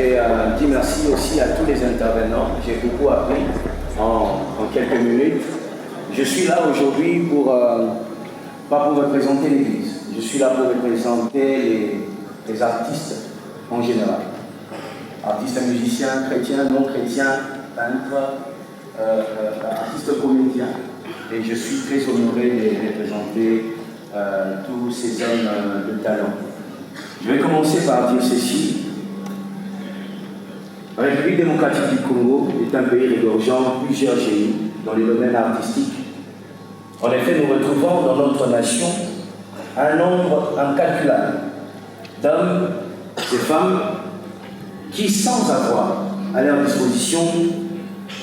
et dis merci aussi à tous les intervenants. J'ai beaucoup appris en quelques minutes. Je suis là aujourd'hui pas pour représenter l'Église. Je suis là pour représenter les artistes en général. Artistes, musiciens, chrétiens, non chrétiens, peintres, artistes comédiens. Et je suis très honoré de représenter tous ces hommes de talent. Je vais commencer par dire ceci. La République démocratique du Congo est un pays regorgeant plusieurs génies dans les domaines artistiques. En effet, nous retrouvons dans notre nation un nombre incalculable d'hommes et femmes qui, sans avoir à leur disposition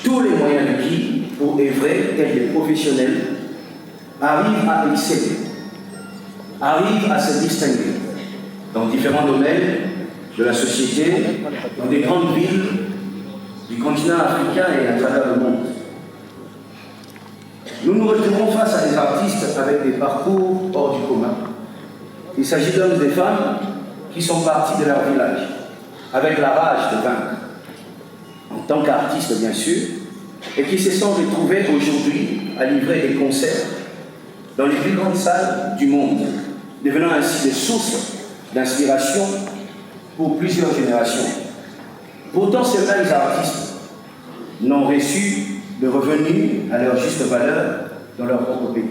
tous les moyens requis pour œuvrer tels des professionnels, arrivent à exceller, arrivent à se distinguer dans différents domaines de la société, dans des grandes villes du continent africain et à travers le monde. Nous nous retrouvons face à des artistes avec des parcours hors du commun. Il s'agit d'hommes et de femmes qui sont partis de leur village avec la rage de vaincre, en tant qu'artistes bien sûr, et qui se sont retrouvés aujourd'hui à livrer des concerts dans les plus grandes salles du monde, devenant ainsi des sources d'inspiration pour plusieurs générations. Pourtant, ces mêmes artistes n'ont reçu de revenus à leur juste valeur dans leur propre pays.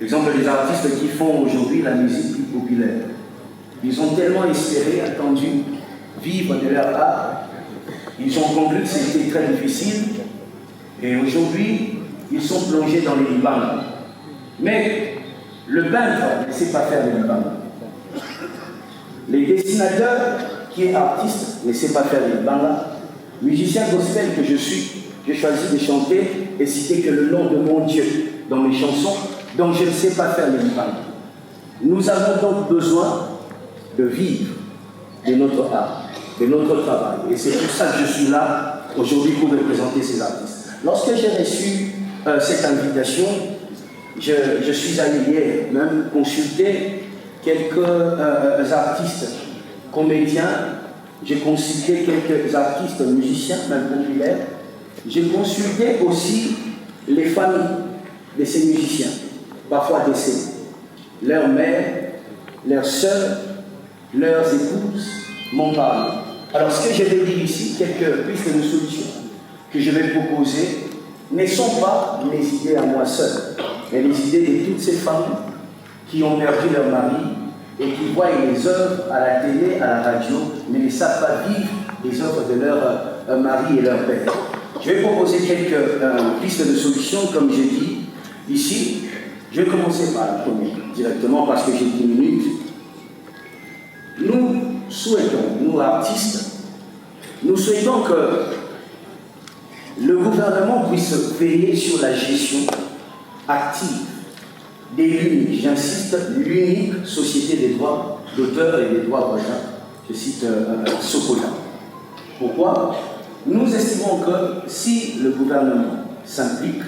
Exemple des artistes qui font aujourd'hui la musique plus populaire. Ils ont tellement espéré, attendu, vivre de leur art. Ils ont conclu que c'était très difficile. Et aujourd'hui, ils sont plongés dans les libans. Mais le peintre ne sait pas faire les libans. Les dessinateurs, qui est artiste, ne sait pas faire les libans. Musicien gospel que je suis, j'ai choisi de chanter et citer que le nom de mon Dieu dans mes chansons, donc je ne sais pas faire les libans. Nous avons donc besoin de vivre de notre art, de notre travail. Et c'est pour ça que je suis là aujourd'hui pour représenter ces artistes. Lorsque j'ai reçu cette invitation, je suis allé hier même consulter quelques artistes comédiens, j'ai consulté quelques artistes musiciens, même populaires. J'ai consulté aussi les familles de ces musiciens, parfois décédés. Leurs mères, leurs sœurs, leurs épouses m'ont parlé. Alors ce que je vais dire ici, quelques pistes de solutions que je vais proposer, ne sont pas mes idées à moi seul, mais les idées de toutes ces femmes qui ont perdu leur mari et qui voient les œuvres à la télé, à la radio, mais ne savent pas vivre les œuvres de leur mari et leur père. Je vais proposer quelques pistes de solutions, comme j'ai dit ici. Je vais commencer par la première, directement, parce que j'ai 10 minutes. Nous souhaitons, nous artistes, nous souhaitons que le gouvernement puisse veiller sur la gestion active de l'unique, j'insiste, l'unique société des droits d'auteur et des droits voisins. Je cite Sokola. Pourquoi? Nous estimons que si le gouvernement s'implique,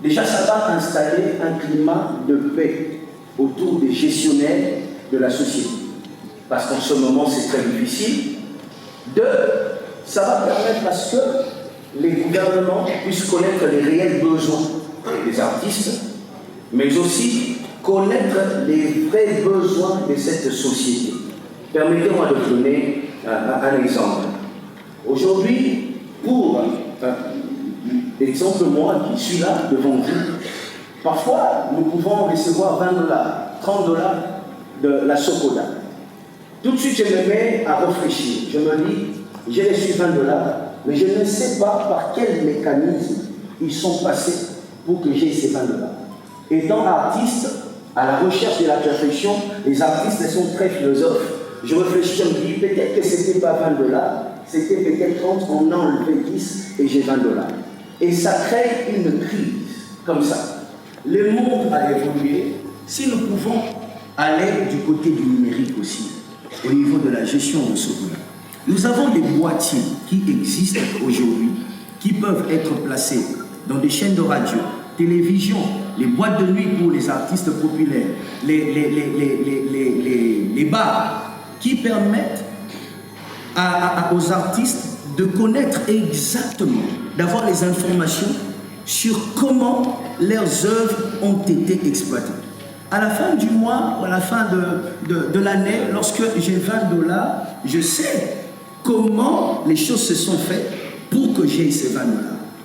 déjà ça va installer un climat de paix autour des gestionnaires de la société. Parce qu'en ce moment c'est très difficile. Ça va permettre à ce que les gouvernements puissent connaître les réels besoins des artistes, mais aussi connaître les vrais besoins de cette société. Permettez-moi de vous donner un exemple. Aujourd'hui, pour exemple, moi qui suis là devant vous, parfois nous pouvons recevoir 20 $, 30 $ de la Sokola. Tout de suite, je me mets à réfléchir. Je me dis, j'ai reçu 20 $, mais je ne sais pas par quel mécanisme ils sont passés pour que j'aie ces 20 $. Étant artiste, à la recherche de la perfection, les artistes sont très philosophes. Je réfléchis, je me dis, peut-être que ce n'était pas 20 $, c'était peut-être 30, on a enlevé 10 et j'ai 20 $. Et ça crée une crise, comme ça. Le monde a évolué. Si nous pouvons aller du côté du numérique aussi, au niveau de la gestion de ce boulot. Nous avons des boîtiers qui existent aujourd'hui, qui peuvent être placés dans des chaînes de radio, télévision, les boîtes de nuit pour les artistes populaires, les bars, qui permettent aux artistes de connaître exactement, d'avoir les informations sur comment leurs œuvres ont été exploitées. À la fin du mois ou à la fin de l'année, lorsque j'ai $20, je sais comment les choses se sont faites pour que j'aie ces $20.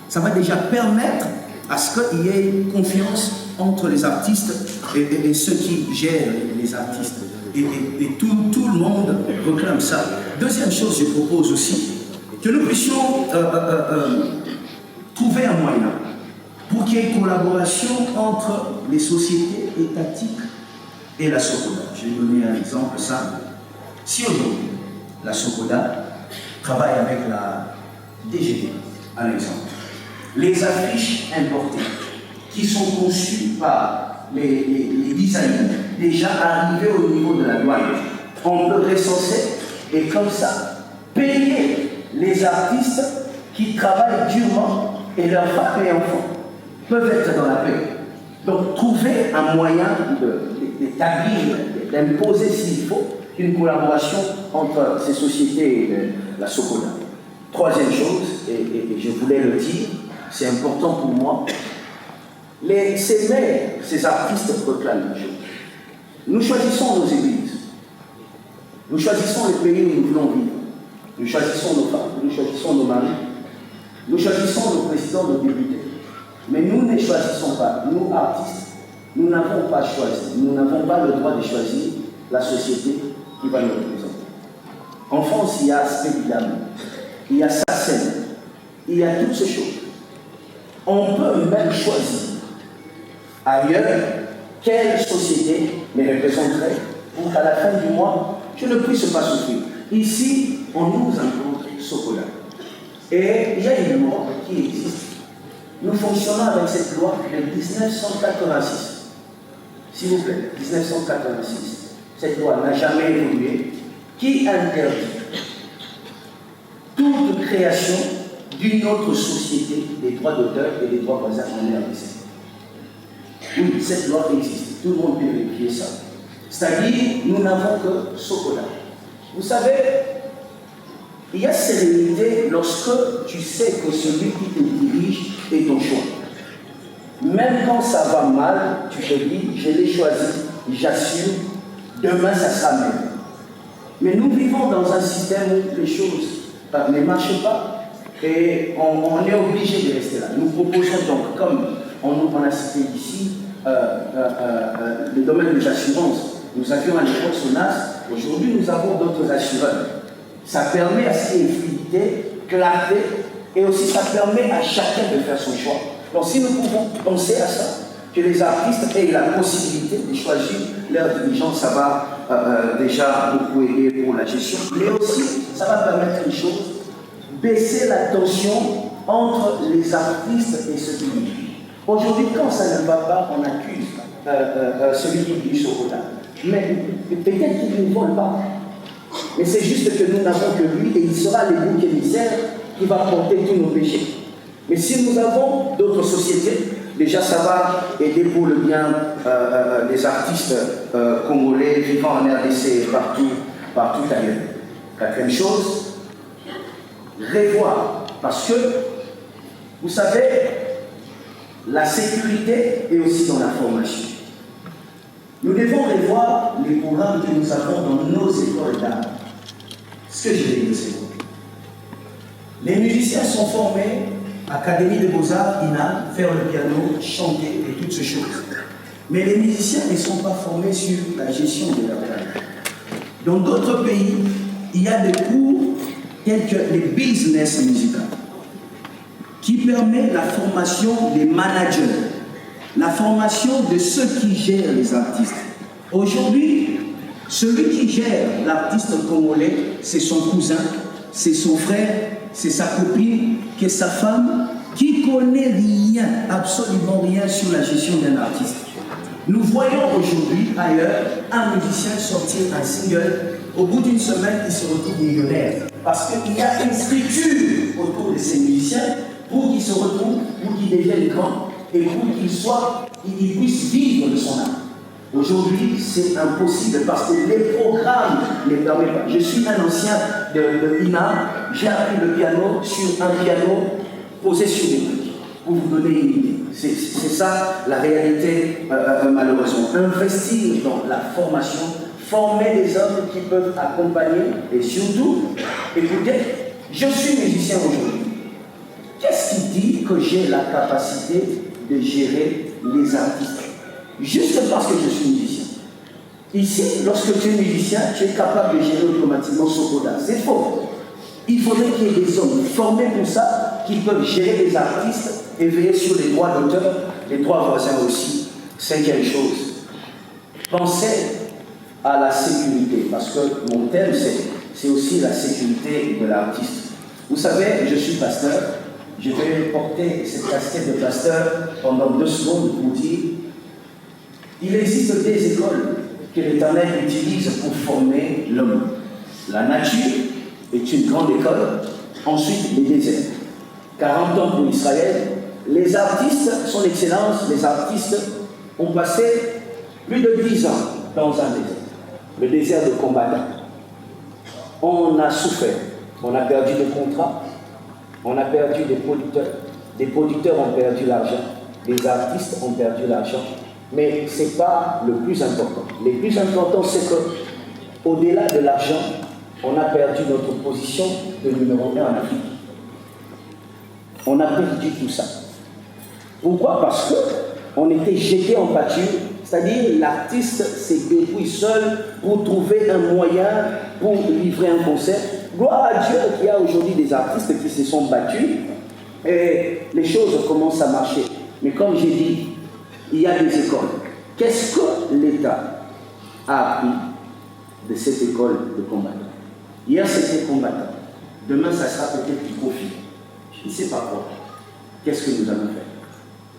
Ça va déjà permettre à ce qu'il y ait confiance entre les artistes et ceux qui gèrent les artistes. Et tout le monde réclame ça. Deuxième chose, je propose aussi que nous puissions trouver un moyen pour qu'il y ait une collaboration entre les sociétés étatiques et la SOCODA. Je vais donner un exemple simple. Si aujourd'hui, la SOCODA travaille avec la DGD, un exemple, les affiches importées qui sont conçues par les designers déjà arrivés au niveau de la douane, on peut recenser et comme ça payer les artistes qui travaillent durement et leurs femmes et enfants peuvent être dans la paix. Donc trouver un moyen d'établir, d'imposer s'il faut, une collaboration entre ces sociétés et la SOCODA. Troisième chose, et je voulais le dire, c'est important pour moi, ces artistes proclament une chose. Nous choisissons nos églises, nous choisissons les pays où nous voulons vivre, nous choisissons nos femmes, nous choisissons nos maris, nous choisissons nos présidents, nos députés. Mais nous ne choisissons pas, nous artistes, nous n'avons pas choisi, nous n'avons pas le droit de choisir la société qui va nous représenter. En France, il y a Spédiam, il y a SACEM, il y a toutes ces choses. On peut même choisir ailleurs quelle société me représenterait pour qu'à la fin du mois, je ne puisse pas souffrir. Ici, on nous impose SOCODA. Et il y a une loi qui existe. Nous fonctionnons avec cette loi de 1986. S'il vous plaît, 1986. Cette loi n'a jamais évolué, qui interdit toute création d'une autre société des droits d'auteur et des droits voisins en RDC. Oui, cette loi existe. Tout le monde peut vérifier ça. C'est-à-dire, nous n'avons que SOCODA. Vous savez, il y a sérénité lorsque tu sais que celui qui te dirige est ton choix. Même quand ça va mal, tu te dis, je l'ai choisi, j'assume, demain ça sera mieux. Mais nous vivons dans un système où les choses ne marchent pas et on est obligé de rester là. Nous proposons donc, comme on a cité ici, le domaine des assurances. Nous avions à l'époque SONAS, aujourd'hui nous avons d'autres assureurs. Ça permet à ce qu'il y ait fluidité, clarté, et aussi ça permet à chacun de faire son choix. Donc si nous pouvons penser à ça, que les artistes aient la possibilité de choisir leur dirigeants, ça va déjà beaucoup aider pour la gestion. Mais aussi, ça va permettre une chose, baisser la tension entre les artistes et ceux qui dirigent. Aujourd'hui, quand ça ne va pas, on accuse celui qui dirige SOCODA. Mais peut-être qu'il ne vole pas. Mais c'est juste que nous n'avons que lui et il sera le bouc émissaire qui va porter tous nos péchés. Mais si nous avons d'autres sociétés, déjà ça va aider pour le bien des artistes congolais vivant en RDC et partout ailleurs. Quatrième chose, revoir. Parce que, vous savez, la sécurité est aussi dans la formation. Nous devons revoir les programmes que nous avons dans nos écoles d'art. Ce que je vais dire, c'est bon. Les musiciens sont formés, Académie des Beaux-Arts, INA, faire le piano, chanter et toutes ces choses. Mais les musiciens ne sont pas formés sur la gestion de leur talent. Dans d'autres pays, il y a des cours tels que les business musicaux, qui permet la formation des managers, la formation de ceux qui gèrent les artistes. Aujourd'hui, celui qui gère l'artiste congolais, c'est son cousin, c'est son frère, c'est sa copine, c'est sa femme, qui connaît rien, absolument rien sur la gestion d'un artiste. Nous voyons aujourd'hui ailleurs un musicien sortir un single, au bout d'une semaine, il se retrouve millionnaire. Parce qu'il y a une structure autour de ces musiciens pour qu'ils se retrouvent, pour qu'ils deviennent grands et pour qu'ils puissent vivre de son art. Aujourd'hui, c'est impossible parce que les programmes ne les permettent pas. Je suis un ancien de INA, j'ai appris le piano sur un piano posé sur des briques, pour vous donner une idée. C'est ça la réalité, malheureusement. Investir dans la formation, former des hommes qui peuvent accompagner et surtout, écoutez, je suis musicien aujourd'hui. Qu'est-ce qui dit que j'ai la capacité de gérer les artistes? Juste parce que je suis musicien. Ici, lorsque tu es musicien, tu es capable de gérer automatiquement ce quota. C'est faux. Il faudrait qu'il y ait des hommes formés pour ça, qui peuvent gérer les artistes et veiller sur les droits d'auteur, les droits voisins aussi. Cinquième chose, pensez à la sécurité, parce que mon thème, c'est aussi la sécurité de l'artiste. Vous savez, je suis pasteur, je vais porter cette casquette de pasteur pendant 2 secondes pour dire il existe des écoles que l'Éternel utilise pour former l'homme. La nature est une grande école, ensuite les déserts. 40 ans pour Israël, les artistes, son excellence, les artistes ont passé plus de 10 ans dans un désert, le désert de combattants. On a souffert, on a perdu des contrats, on a perdu des producteurs ont perdu l'argent, les artistes ont perdu l'argent. Mais ce n'est pas le plus important. Le plus important, c'est qu'au-delà de l'argent, on a perdu notre position de numéro 1 en Afrique. On a perdu tout ça. Pourquoi? Parce qu'on était jeté en pâture, c'est-à-dire l'artiste s'est débrouillé seul pour trouver un moyen pour livrer un concert. Gloire à Dieu qu'il y a aujourd'hui des artistes qui se sont battus et les choses commencent à marcher. Mais comme j'ai dit, il y a des écoles. Qu'est-ce que l'État a appris de cette école de combattants? Hier, c'était combattant. Demain, ça sera peut-être du profit. Je ne sais pas quoi. Qu'est-ce que nous allons faire?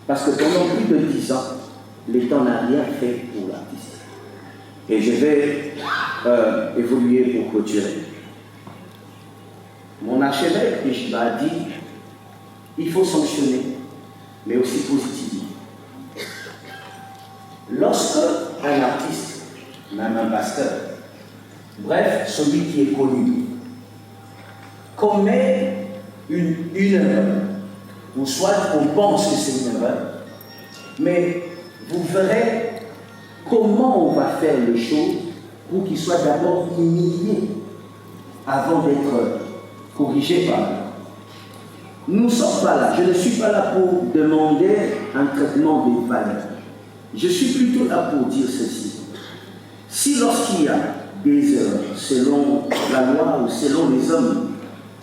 Parce que pendant plus de 10 ans, l'État n'a rien fait pour l'artiste. Et je vais évoluer pour clôturer. Mon archevêque a dit il faut sanctionner, mais aussi positivement. Lorsque un artiste, même un pasteur, bref, celui qui est connu, commet une erreur, ou soit on pense que c'est une erreur, mais vous verrez comment on va faire les choses pour qu'il soit d'abord humilié avant d'être corrigé par nous. Nous ne sommes pas là, je ne suis pas là pour demander un traitement des valeurs. Je suis plutôt là pour dire ceci. Si lorsqu'il y a des erreurs, selon la loi ou selon les hommes,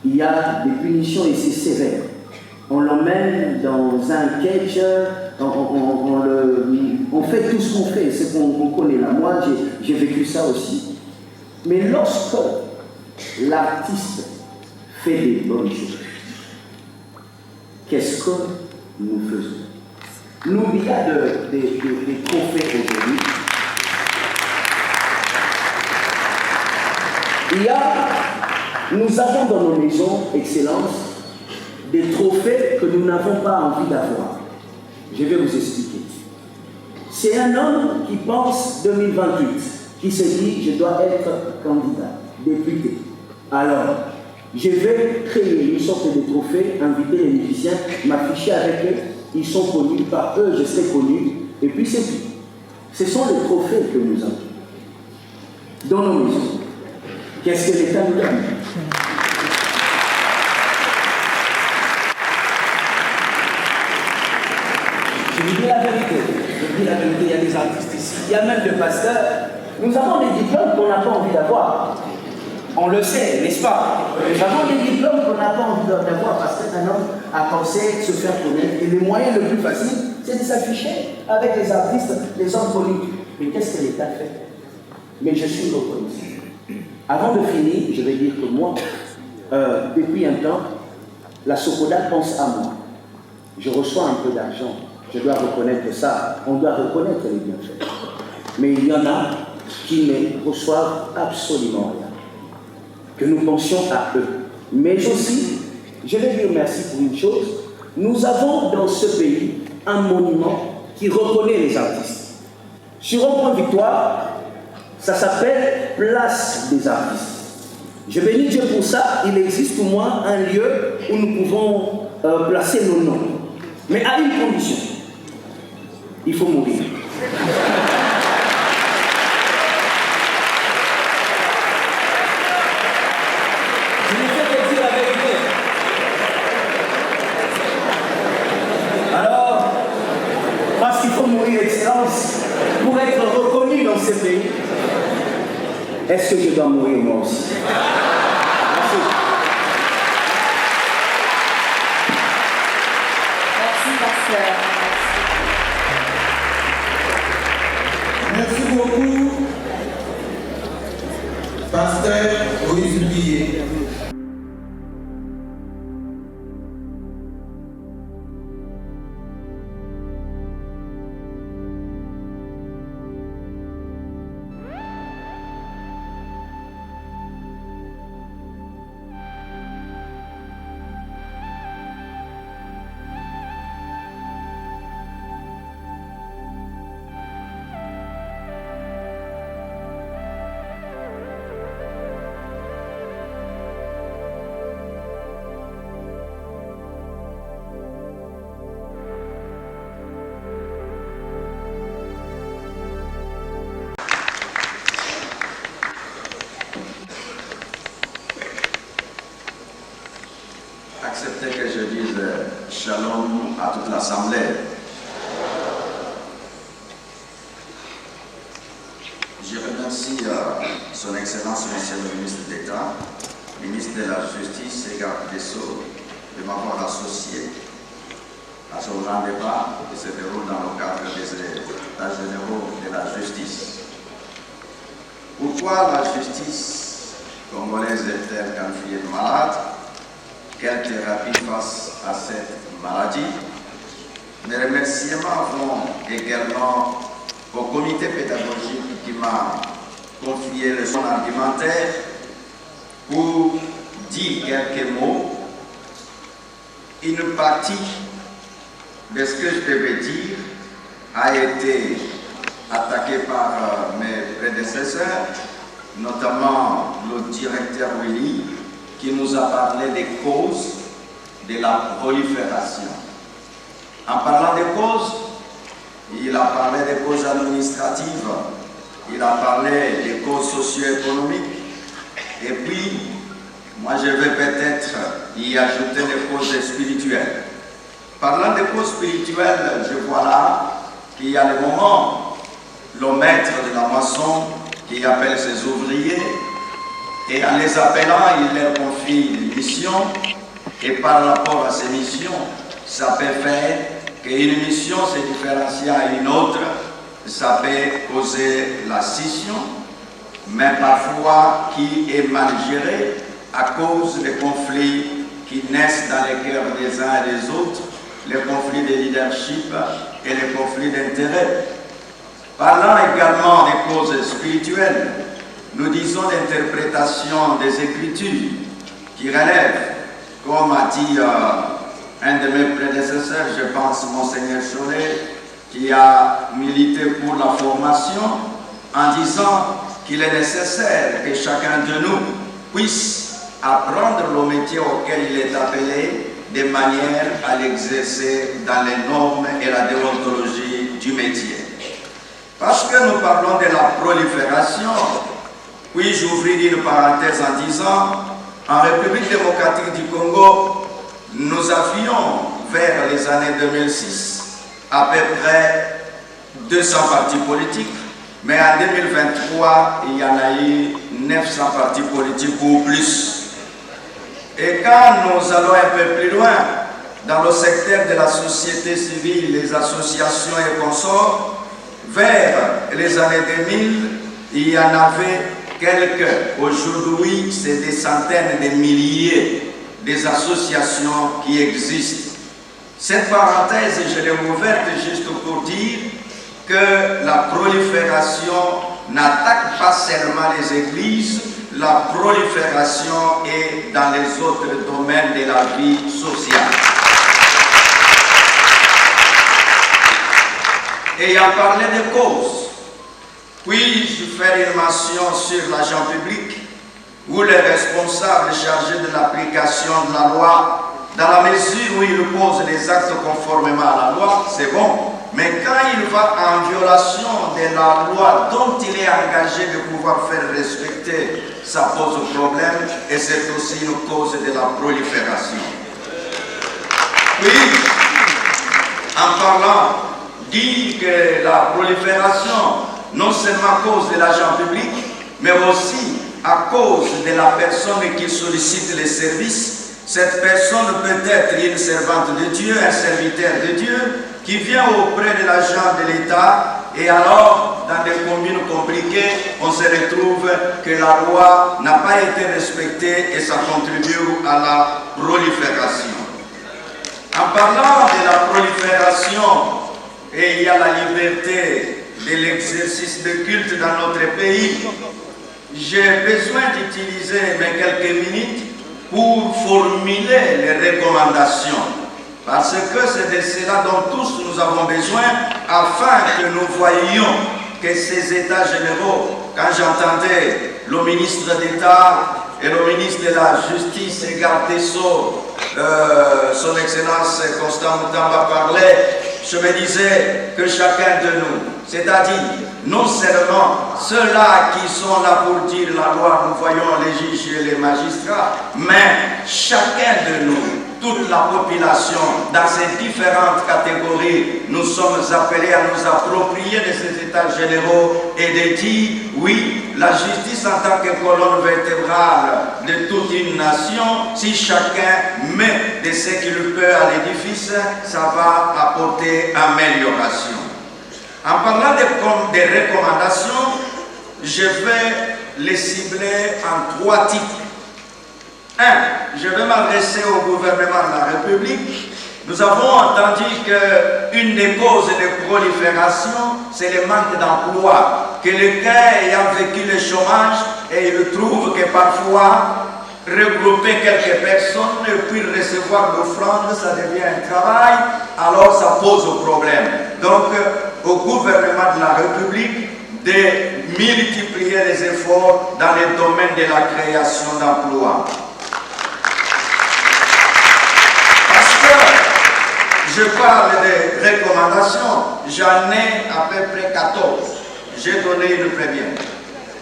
il y a des punitions et c'est sévère, on l'emmène dans un cage, on fait tout ce qu'on fait, c'est qu'on connaît là. Moi, j'ai vécu ça aussi. Mais lorsque l'artiste fait des bonnes choses, qu'est-ce que nous faisons? Nous, il y a des trophées aujourd'hui. Nous avons dans nos maisons, Excellence, des trophées que nous n'avons pas envie d'avoir. Je vais vous expliquer. C'est un homme qui pense 2028, qui se dit, je dois être candidat, député. Alors, je vais créer une sorte de trophée, inviter les musiciens, m'afficher avec eux. Ils sont connus, par eux je serai connu, et puis c'est tout. Ce sont les trophées que nous avons dans nos maisons. Qu'est-ce que l'État nous donne? Je vous dis la vérité, il y a des artistes ici, il y a même des pasteurs. Nous avons des diplômes qu'on n'a pas envie d'avoir. On le sait, n'est-ce pas? Nous avons des diplômes qu'on n'a pas envie d'avoir parce qu'un homme a pensé se faire connaître. Et le moyen le plus facile, c'est de s'afficher avec les artistes, les hommes connus. Mais qu'est-ce que l'État fait? Mais je suis reconnaissant. Avant de finir, je vais dire que moi, depuis un temps, la Socoda pense à moi. Je reçois un peu d'argent. Je dois reconnaître ça. On doit reconnaître les bienfaits. Mais il y en a qui ne reçoivent absolument rien. Que nous pensions à eux. Mais aussi, je vais dire merci pour une chose, nous avons dans ce pays un monument qui reconnaît les artistes. Sur Rond-Point Victoire, ça s'appelle Place des Artistes. Je bénis Dieu pour ça, il existe au moins un lieu où nous pouvons placer nos noms. Mais à une condition, il faut mourir. Je ne fais que dire la vérité. Alors, parce qu'il faut mourir, Excellence, pour être reconnu dans ce pays, est-ce que je dois mourir moi aussi? Merci. Merci, pasteur. Merci beaucoup, pasteur Moïse Billet. Acceptez que je dise shalom à toute l'Assemblée. Je remercie Son Excellence, Monsieur le Ministre d'État, Ministre de la Justice et Garde des Sceaux, de m'avoir associé à ce grand débat qui se déroule dans le cadre des États généraux de la justice. Pourquoi la justice congolaise est-elle qualifiée de malade? Quelle thérapie face à cette maladie? Mes remerciements vont également au comité pédagogique qui m'a confié le son argumentaire pour dire quelques mots. Une partie de ce que je devais dire a été attaquée par mes prédécesseurs, notamment le directeur Willy, qui nous a parlé des causes de la prolifération. En parlant des causes, il a parlé des causes administratives, il a parlé des causes socio-économiques, et puis, moi je vais peut-être y ajouter des causes spirituelles. Parlant des causes spirituelles, je vois là qu'il y a le moment, le maître de la moisson qui appelle ses ouvriers, et en les appelant, il leur confie une mission, et par rapport à ces missions, ça peut faire qu'une mission se différencie à une autre, ça peut causer la scission, mais parfois qui est mal gérée à cause des conflits qui naissent dans les cœurs des uns et des autres, les conflits de leadership et les conflits d'intérêt. Parlant également des causes spirituelles, nous disons l'interprétation des Écritures qui relève, comme a dit un de mes prédécesseurs, je pense Monseigneur Cholet, qui a milité pour la formation, en disant qu'il est nécessaire que chacun de nous puisse apprendre le métier auquel il est appelé de manière à l'exercer dans les normes et la déontologie du métier. Parce que nous parlons de la prolifération, puis-je ouvrir une parenthèse en disant, en République démocratique du Congo, nous avions, vers les années 2006, à peu près 200 partis politiques, mais en 2023, il y en a eu 900 partis politiques ou plus. Et quand nous allons un peu plus loin, dans le secteur de la société civile, les associations et consorts, vers les années 2000, il y en avait quelques. Aujourd'hui, c'est des centaines de milliers d'associations qui existent. Cette parenthèse, je l'ai ouverte juste pour dire que la prolifération n'attaque pas seulement les églises, la prolifération est dans les autres domaines de la vie sociale. Ayant parlé des causes, Puis-je faire une mention sur l'agent public ou les responsables chargés de l'application de la loi, dans la mesure où il pose les actes conformément à la loi, c'est bon. Mais quand il va en violation de la loi dont il est engagé de pouvoir faire respecter, ça pose problème et c'est aussi une cause de la prolifération. Puis, en parlant, dire que la prolifération, non seulement à cause de l'agent public, mais aussi à cause de la personne qui sollicite les services. Cette personne peut être une servante de Dieu, un serviteur de Dieu, qui vient auprès de l'agent de l'État, et alors, dans des communes compliquées, on se retrouve que la loi n'a pas été respectée et ça contribue à la prolifération. En parlant de la prolifération, et il y a la liberté de l'exercice de culte dans notre pays, j'ai besoin d'utiliser mes quelques minutes pour formuler les recommandations. Parce que c'est de cela dont tous nous avons besoin afin que nous voyions que ces états généraux, quand j'entendais le ministre d'État et le ministre de la Justice et garde des Sceaux, son Excellence Constant Moutamba parlait, je me disais que chacun de nous, c'est-à-dire non seulement ceux-là qui sont là pour dire la loi, nous voyons les juges et les magistrats, mais chacun de nous, toute la population, dans ces différentes catégories, nous sommes appelés à nous approprier de ces états généraux et de dire, oui, la justice en tant que colonne vertébrale de toute une nation, si chacun met de ce qu'il peut à l'édifice, ça va apporter amélioration. En parlant des recommandations, je vais les cibler en 3 types. 1. Je vais m'adresser au gouvernement de la République. Nous avons entendu qu'une des causes de prolifération, c'est le manque d'emploi. Quelqu'un ayant vécu le chômage et il trouve que parfois, regrouper quelques personnes et puis recevoir l'offrande, ça devient un travail, alors ça pose problème. Donc, au gouvernement de la République de multiplier les efforts dans le domaine de la création d'emplois. Parce que je parle de recommandations, j'en ai à peu près 14. J'ai donné une première.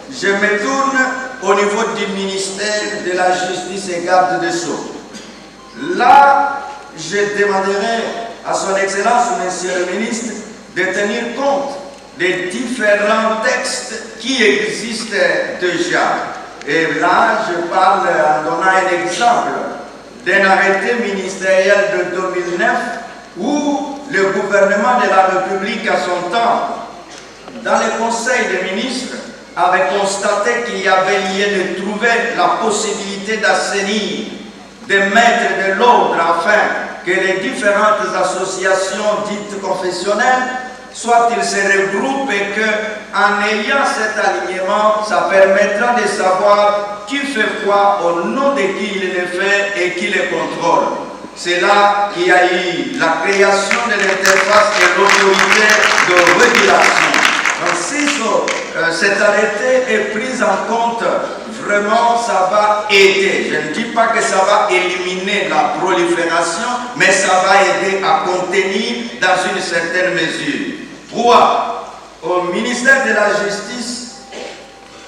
Je me tourne au niveau du ministère de la Justice et garde des Sceaux. Là, je demanderai à son Excellence, Monsieur le ministre, de tenir compte des différents textes qui existent déjà. Et là, je parle en donnant un exemple d'un arrêté ministériel de 2009 où le gouvernement de la République à son temps, dans le Conseil des ministres, avait constaté qu'il y avait lieu de trouver la possibilité d'assainir, de mettre de l'ordre afin que les différentes associations dites confessionnelles, soit ils se regroupent et qu'en ayant cet alignement, ça permettra de savoir qui fait quoi, au nom de qui il le fait et qui le contrôle. C'est là qu'il y a eu la création de l'interface de l'autorité de régulation. Donc si cet arrêté est pris en compte, vraiment ça va aider. Je ne dis pas que ça va éliminer la prolifération, mais ça va aider à contenir dans une certaine mesure. 3. Au ministère de la Justice,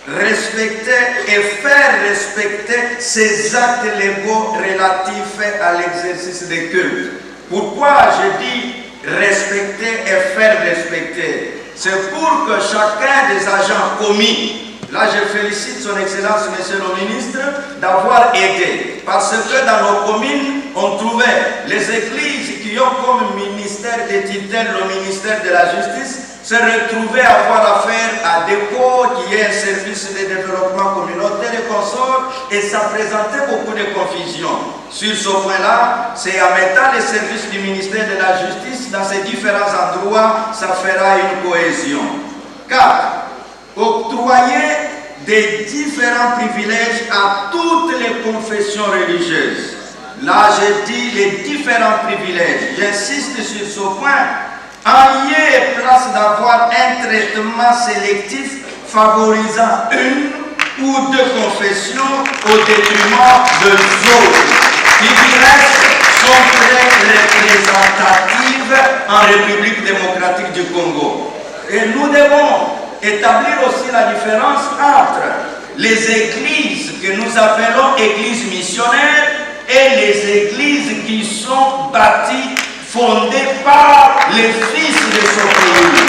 respecter et faire respecter ces actes légaux relatifs à l'exercice des cultes. Pourquoi je dis respecter et faire respecter? C'est pour que chacun des agents commis, là je félicite son Excellence, Monsieur le Ministre, d'avoir aidé. Parce que dans nos communes, on trouvait les églises qui ont comme ministère des tutelles le ministère de la Justice, se retrouvaient à avoir affaire à DECO, qui est un service de développement communautaire et consorts, et ça présentait beaucoup de confusion. Sur ce point-là, c'est en mettant les services du ministère de la Justice dans ces différents endroits, ça fera une cohésion. 4. Octroyer des différents privilèges à toutes les confessions religieuses. Là, je dis les différents privilèges. J'insiste sur ce point. En lieu et place d'avoir un traitement sélectif favorisant une ou deux confessions au détriment de autres, qui du reste sont très représentatives en République démocratique du Congo. Et nous devons établir aussi la différence entre les églises que nous appelons églises missionnaires et les églises qui sont bâties, fondées par les fils de ce pays.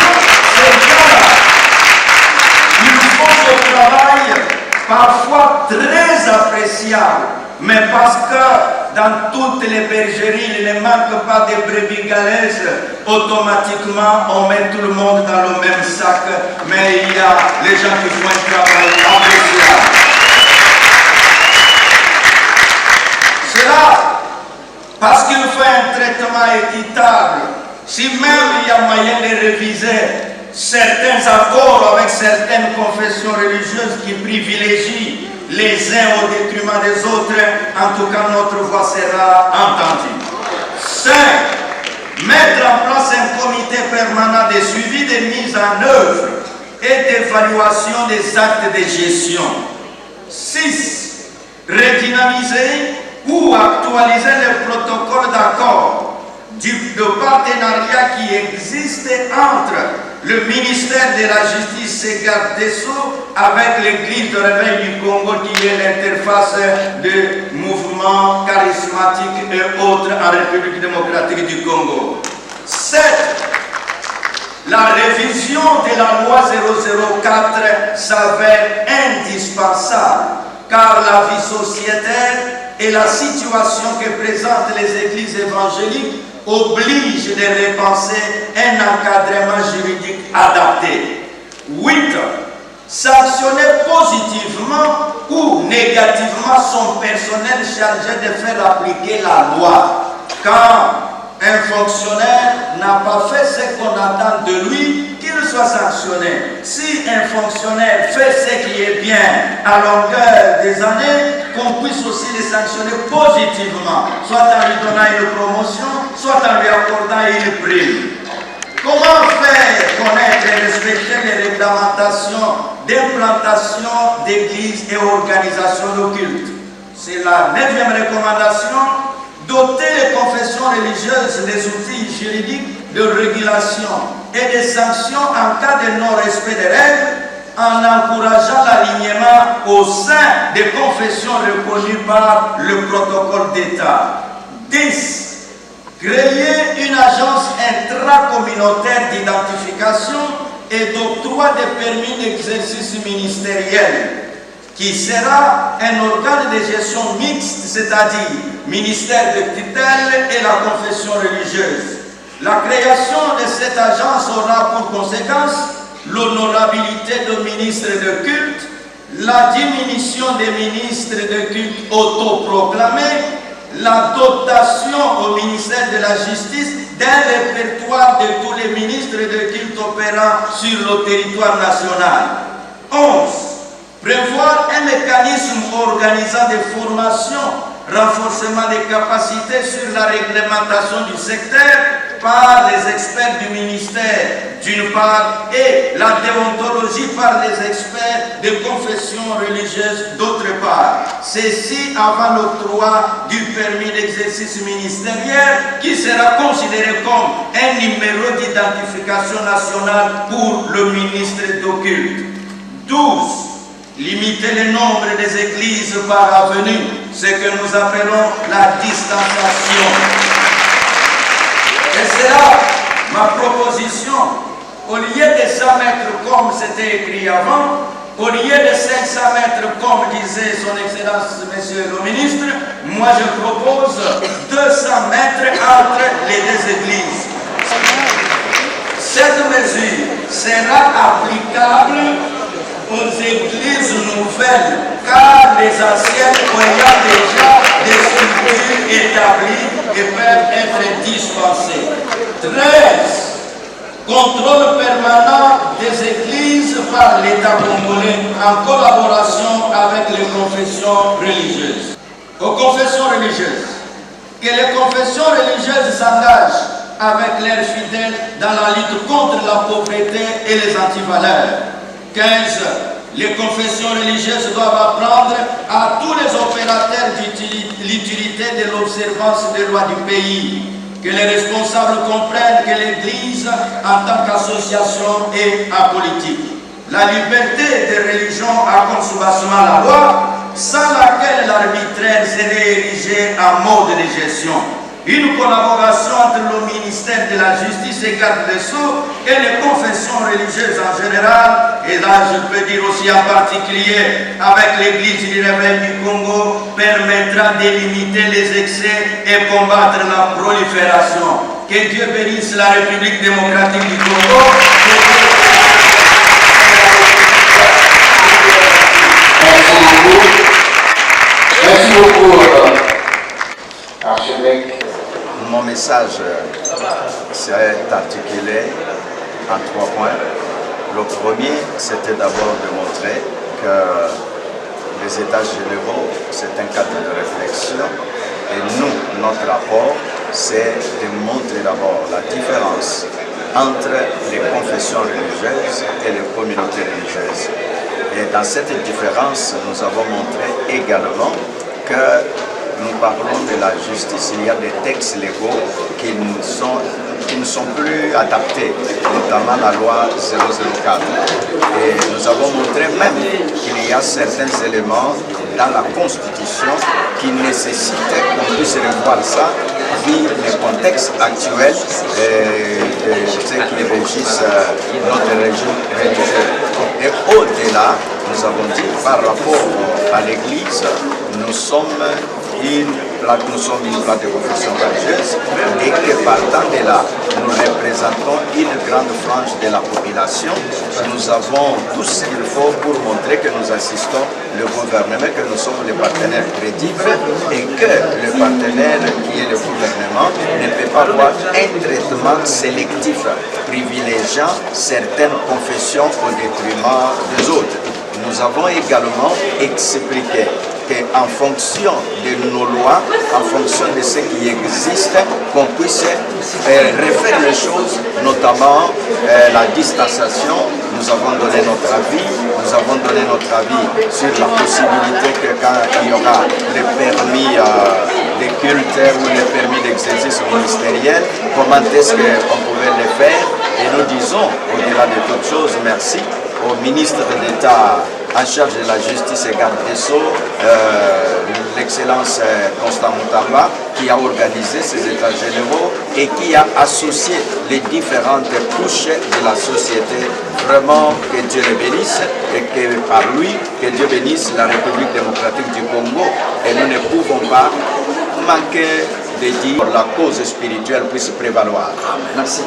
C'est là, il faut ce travail parfois très appréciable, mais parce que dans toutes les bergeries, il ne manque pas de brebis galeuses, automatiquement on met tout le monde dans le même sac, mais il y a les gens qui font un travail appréciable. C'est là, parce qu'il faut un traitement équitable, si même il y a moyen de réviser certains accords avec certaines confessions religieuses qui privilégient les uns au détriment des autres, en tout cas notre voix sera entendue. 5. Mettre en place un comité permanent de suivi de mise en œuvre et d'évaluation des actes de gestion. 6. Redynamiser ou actualiser les protocoles d'accord de partenariat qui existe entre le ministère de la Justice et garde des Sceaux avec l'Église de Réveil du Congo qui est l'interface de mouvements charismatiques et autres en République démocratique du Congo. 7. La révision de la loi 004 s'avère indispensable car la vie sociétaire et la situation que présentent les églises évangéliques oblige de repenser un encadrement juridique adapté. 8. Sanctionner positivement ou négativement son personnel chargé de faire appliquer la loi. Quand un fonctionnaire n'a pas fait ce qu'on attend de lui, qu'il soit sanctionné. Si un fonctionnaire fait ce qui est bien à longueur des années, qu'on puisse aussi les sanctionner positivement, soit en lui donnant une promotion, soit en lui accordant une prime. Comment faire connaître et respecter les réglementations d'implantation d'églises et organisations de culte? C'est la 9e recommandation. Doter les confessions religieuses des outils juridiques de régulation et de sanctions en cas de non-respect des règles, en encourageant l'alignement au sein des confessions reconnues par le protocole d'État. 10. Créer une agence intracommunautaire d'identification et d'octroi de permis d'exercice ministériel, qui sera un organe de gestion mixte, c'est-à-dire ministère de tutelle et la confession religieuse. La création de cette agence aura pour conséquence l'honorabilité de ministres de culte, la diminution des ministres de culte autoproclamés, la dotation au ministère de la Justice d'un répertoire de tous les ministres de culte opérant sur le territoire national. 11. Prévoir un mécanisme organisant des formations, renforcement des capacités sur la réglementation du secteur par les experts du ministère d'une part et la déontologie par les experts de confessions religieuses d'autre part. Ceci avant l'octroi du permis d'exercice ministériel qui sera considéré comme un numéro d'identification nationale pour le ministre d'occulte. 12. Limiter le nombre des églises par avenue, ce que nous appelons la distanciation. Et c'est là ma proposition. Au lieu de 100 mètres comme c'était écrit avant, au lieu de 500 mètres comme disait son Excellence Monsieur le Ministre, moi je propose 200 mètres entre les deux églises. Cette mesure sera applicable aux églises nouvelles, car les anciennes ayant déjà des structures établies et peuvent être dispensées. 13. Contrôle permanent des églises par l'État congolais en collaboration avec les confessions religieuses. Aux confessions religieuses, que les confessions religieuses s'engagent avec leurs fidèles dans la lutte contre la pauvreté et les antivaleurs. Que 15. Les confessions religieuses doivent apprendre à tous les opérateurs l'utilité de l'observance des lois du pays. Que les responsables comprennent que l'Église, en tant qu'association, est apolitique. La liberté de religion a comme soubassement la loi, sans laquelle l'arbitraire serait érigé en mode de gestion. Une collaboration entre le ministère de la Justice et garde des Sceaux et les confessions religieuses en général, et là je peux dire aussi en particulier avec l'Église du Réveil du Congo, permettra d'éliminer les excès et combattre la prolifération. Que Dieu bénisse la République démocratique du Congo. Merci beaucoup, archevêque. Mon message s'est articulé en 3 points. Le premier, c'était d'abord de montrer que les États généraux, c'est un cadre de réflexion. Et nous, notre rapport, c'est de montrer d'abord la différence entre les confessions religieuses et les communautés religieuses. Et dans cette différence, nous avons montré également que nous parlons de la justice, il y a des textes légaux qui ne sont plus adaptés, notamment la loi 004. Et nous avons montré même qu'il y a certains éléments dans la Constitution qui nécessitent qu'on puisse revoir ça, vu le contexte actuel de ce qui régisse notre régime religieux. Et au-delà, nous avons dit par rapport à l'Église, nous sommes une plaque de confession religieuse et que partant de là, nous représentons une grande frange de la population. Nous avons tout ce qu'il faut pour montrer que nous assistons le gouvernement, que nous sommes les partenaires crédibles et que le partenaire qui est le gouvernement ne peut pas avoir un traitement sélectif privilégiant certaines confessions au détriment des autres. Nous avons également expliqué qu'en fonction de nos lois, en fonction de ce qui existe, qu'on puisse refaire les choses, notamment la distanciation. Nous avons donné notre avis, sur la possibilité que quand il y aura les permis de culte ou les permis d'exercice ministériel, comment est-ce qu'on pouvait les faire. Et nous disons, au-delà de toutes choses, merci au ministre d'État en charge de la justice et garde des Sceaux, l'excellence Constant Moutamba, qui a organisé ces états généraux et qui a associé les différentes couches de la société. Vraiment, que Dieu le bénisse et que par lui, que Dieu bénisse la République démocratique du Congo. Et nous ne pouvons pas manquer de dire que la cause spirituelle puisse prévaloir. Merci.